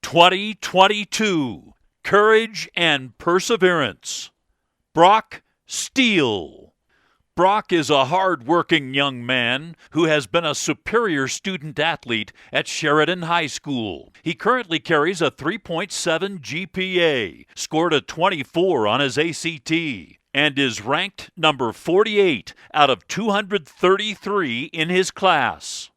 2022 Courage and Perseverance. Brock Steele. Brock is a hard-working young man who has been a superior student athlete at Sheridan High School. He currently carries a 3.7 GPA, scored a 24 on his ACT, and is ranked number 48 out of 233 in his class.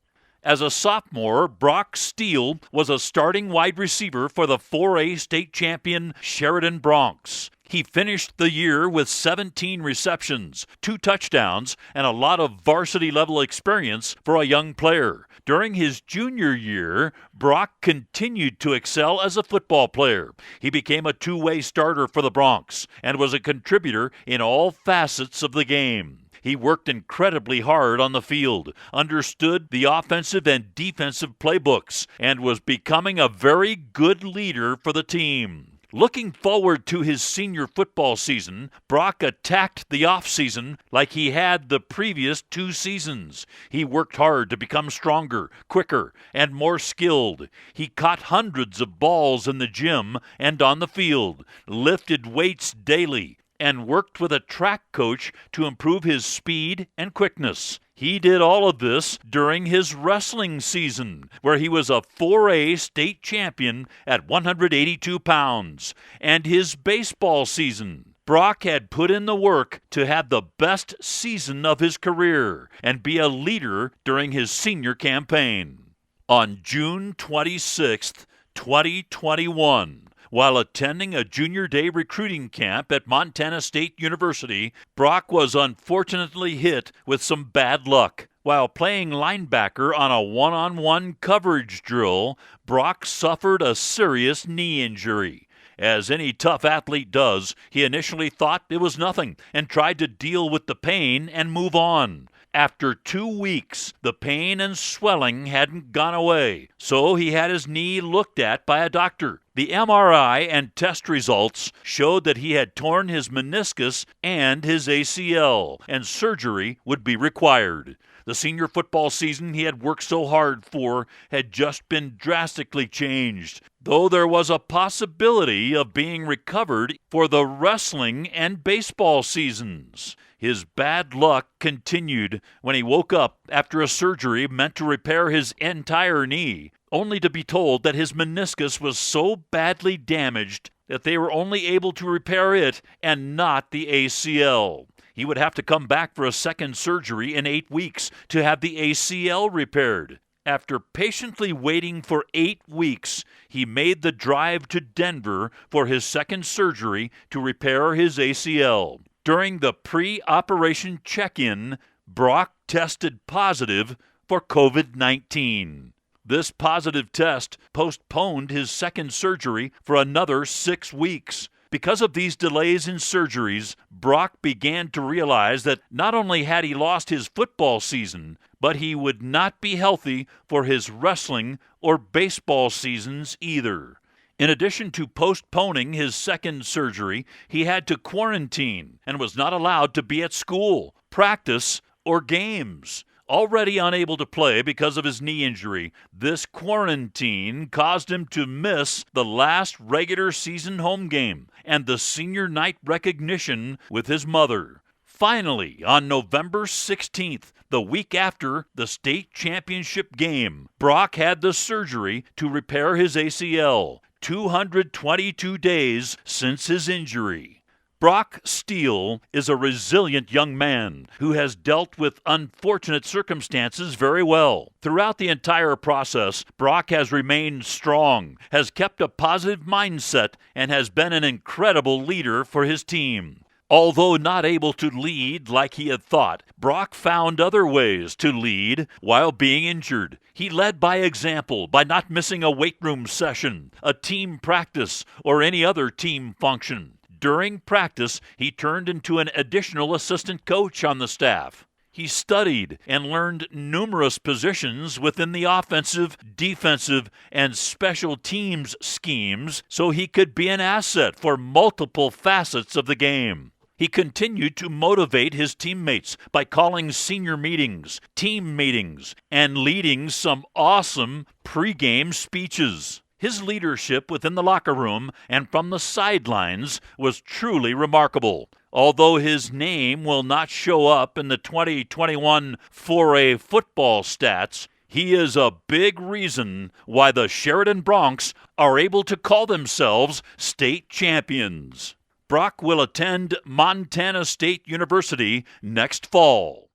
As a sophomore, Brock Steele was a starting wide receiver for the 4A state champion Sheridan Broncs. He finished the year with 17 receptions, 2 touchdowns, and a lot of varsity-level experience for a young player. During his junior year, Brock continued to excel as a football player. He became a two-way starter for the Broncs and was a contributor in all facets of the game. He worked incredibly hard on the field, understood the offensive and defensive playbooks, and was becoming a very good leader for the team. Looking forward to his senior football season, Brock attacked the offseason like he had the previous 2 seasons. He worked hard to become stronger, quicker, and more skilled. He caught hundreds of balls in the gym and on the field, lifted weights daily, and worked with a track coach to improve his speed and quickness. He did all of this during his wrestling season, where he was a 4A state champion at 182 pounds, and his baseball season. Brock had put in the work to have the best season of his career and be a leader during his senior campaign. On June 26, 2021, while attending a junior day recruiting camp at Montana State University, Brock was unfortunately hit with some bad luck. While playing linebacker on a one-on-one coverage drill, Brock suffered a serious knee injury. As any tough athlete does, he initially thought it was nothing and tried to deal with the pain and move on. After 2 weeks, the pain and swelling hadn't gone away, so he had his knee looked at by a doctor. The MRI and test results showed that he had torn his meniscus and his ACL, and surgery would be required. The senior football season he had worked so hard for had just been drastically changed, though there was a possibility of being recovered for the wrestling and baseball seasons. His bad luck continued when he woke up after a surgery meant to repair his entire knee, only to be told that his meniscus was so badly damaged that they were only able to repair it and not the ACL. He would have to come back for a second surgery in 8 weeks to have the ACL repaired. After patiently waiting for 8 weeks, he made the drive to Denver for his second surgery to repair his ACL. During the pre-operation check-in, Brock tested positive for COVID-19. This positive test postponed his second surgery for another 6 weeks. Because of these delays in surgeries, Brock began to realize that not only had he lost his football season, but he would not be healthy for his wrestling or baseball seasons either. In addition to postponing his second surgery, he had to quarantine and was not allowed to be at school, practice, or games. Already unable to play because of his knee injury, this quarantine caused him to miss the last regular season home game and the senior night recognition with his mother. Finally, on November 16th, the week after the state championship game, Brock had the surgery to repair his ACL, 222 days since his injury. Brock Steele is a resilient young man who has dealt with unfortunate circumstances very well. Throughout the entire process, Brock has remained strong, has kept a positive mindset, and has been an incredible leader for his team. Although not able to lead like he had thought, Brock found other ways to lead while being injured. He led by example by not missing a weight room session, a team practice, or any other team function. During practice, he turned into an additional assistant coach on the staff. He studied and learned numerous positions within the offensive, defensive, and special teams schemes so he could be an asset for multiple facets of the game. He continued to motivate his teammates by calling senior meetings, team meetings, and leading some awesome pregame speeches. His leadership within the locker room and from the sidelines was truly remarkable. Although his name will not show up in the 2021 4A football stats, he is a big reason why the Sheridan Broncs are able to call themselves state champions. Brock will attend Montana State University next fall.